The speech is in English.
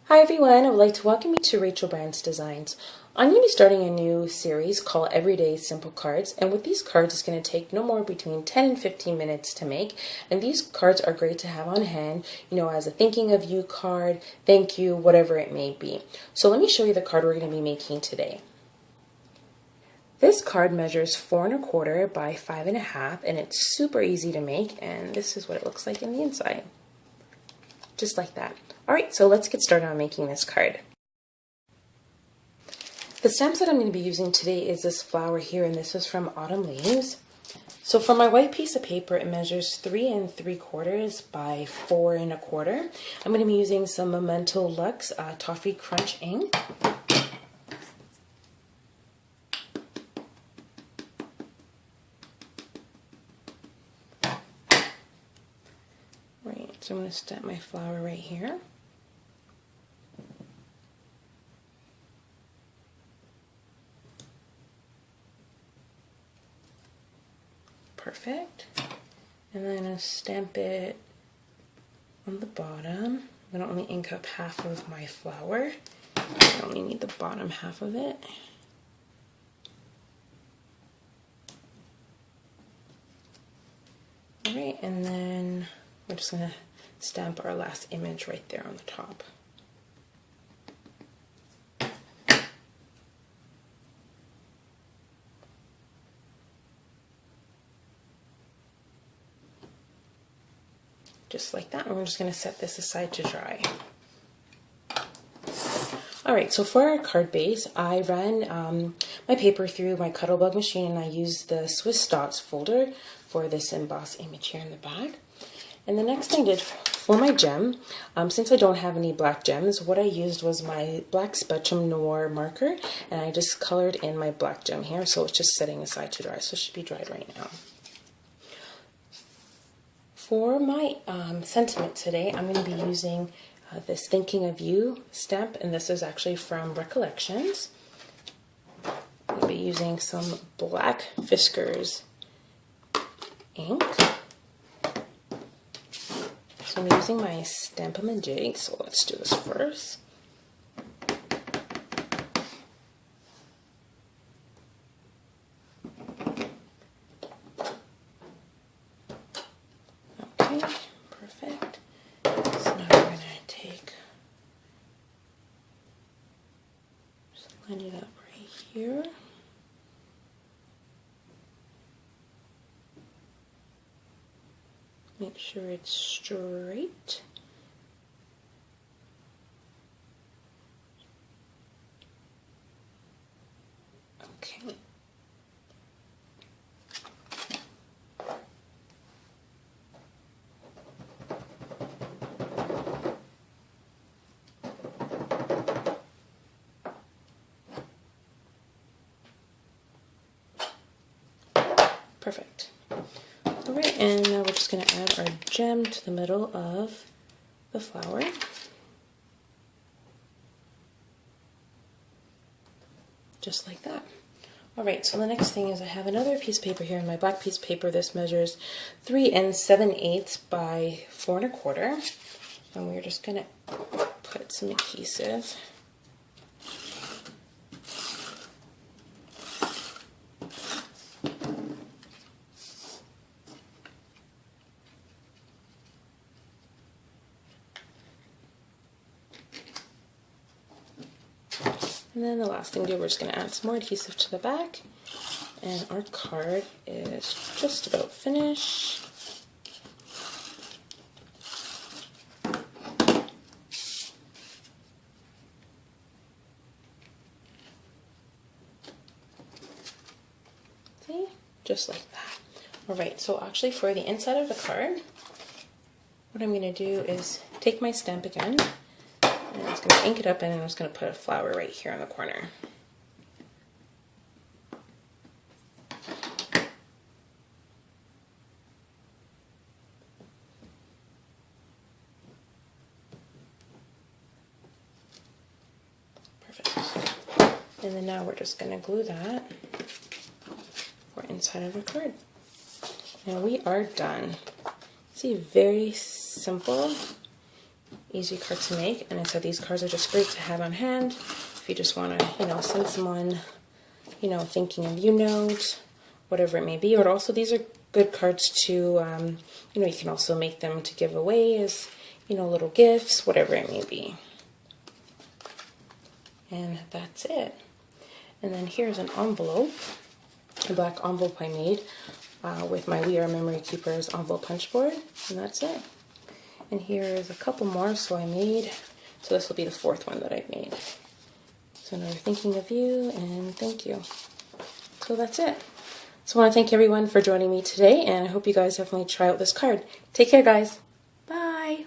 Hi everyone, I would like to welcome you to Rachel Brand's Designs. I'm going to be starting a new series called Everyday Simple Cards, and with these cards it's going to take no more between 10 and 15 minutes to make, and these cards are great to have on hand, as a thinking of you card, thank you, whatever it may be. So let me show you the card we're going to be making today. This card measures 4 1/4 by 5 1/2, and it's super easy to make, and this is what it looks like in the inside. Just like that. Alright, so let's get started on making this card. The stamps that I'm going to be using today is this flower here, and this is from Autumn Leaves. So for my white piece of paper, it measures 3 3/4 by 4 1/4. I'm going to be using some Memento Luxe Toffee Crunch ink. Right, so I'm going to stamp my flower right here. Perfect. And then I'm going to stamp it on the bottom. I'm going to only ink up half of my flower. I only need the bottom half of it. Alright, and then we're just going to stamp our last image right there on the top. Just like that, and we're just going to set this aside to dry. Alright, so for our card base, I ran my paper through my Cuttlebug machine, and I used the Swiss Dots folder for this embossed image here in the back. And the next thing I did for my gem, since I don't have any black gems, what I used was my black Spectrum Noir marker, and I just colored in my black gem here, so it's just setting aside to dry, so it should be dried right now. For my sentiment today, I'm going to be using this Thinking of You stamp, and this is actually from Recollections. I'm going to be using some black Fiskars ink. So I'm using my Stampin' and Jig, so let's do this first. Perfect. So now we're going to just line it up right here. Make sure it's straight. Okay. Perfect. Alright, and now we're just going to add our gem to the middle of the flower. Just like that. Alright, so the next thing is I have another piece of paper here, in my black piece of paper. This measures 3 7/8 by 4 1/4. And we're just going to put some adhesive. And then the last thing to do, we're just going to add some more adhesive to the back, and our card is just about finished. See? Just like that. Alright, so actually for the inside of the card, what I'm going to do is take my stamp again, and I'm just going to ink it up, and then I'm just going to put a flower right here in the corner. Perfect. And then now we're just going to glue that for inside of the card. And we are done. See, very simple. easy card to make. And I said these cards are just great to have on hand if you just want to, you know, send someone, you know, thinking of you note, whatever it may be. Or also these are good cards to, you know, you can also make them to give away as, you know, little gifts, whatever it may be. And that's it. And then here's an envelope, a black envelope I made with my We Are Memory Keepers envelope punch board, and that's it. And here's a couple more, so this will be the fourth one that I've made. So another thinking of you, and thank you. So that's it. So I want to thank everyone for joining me today, and I hope you guys definitely try out this card. Take care, guys. Bye.